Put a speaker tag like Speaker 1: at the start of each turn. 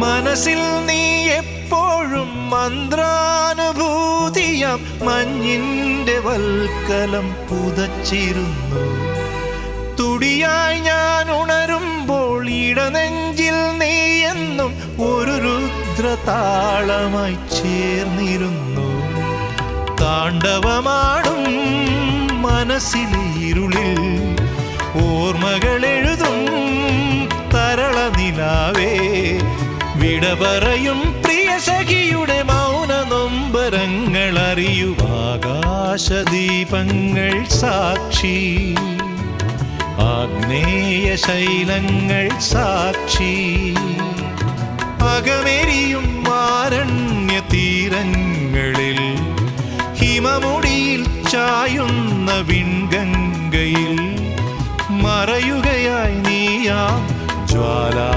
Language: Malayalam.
Speaker 1: മനസ്സിൽ നീ എപ്പോഴും മന്ത്രാനുഭൂതിയാം മഞ്ഞിന്റെ വൽക്കലം പുതച്ചിരുന്നു. തുടിയായി ഞാൻ ഉണരുമ്പോൾ ഇടനെഞ്ചിൽ നീ എന്നും ഒരു രുദ്രതാളമായി ചേർന്നിരുന്നു. താണ്ഡവമാടും മനസ്സിലെ ഇരുളിൽ ഓർമ്മകൾ എഴുതും തരള നിലാവേ. വിട പറയും പ്രിയ സഖിയുടെ മൗന നൊമ്പരങ്ങൾ അറിയൂ. ആകാശദീപങ്ങൾ സാക്ഷി, ആഗ്നേയ ശൈലങ്ങൾ സാക്ഷി, അകമെരിയും ആരണ്യ തീരങ്ങളിൽ ഹിമമുടിയിൽ ചായുന്ന വിൺഗംഗയിൽ മറയുകയായി നീയാം ജ്വാലാ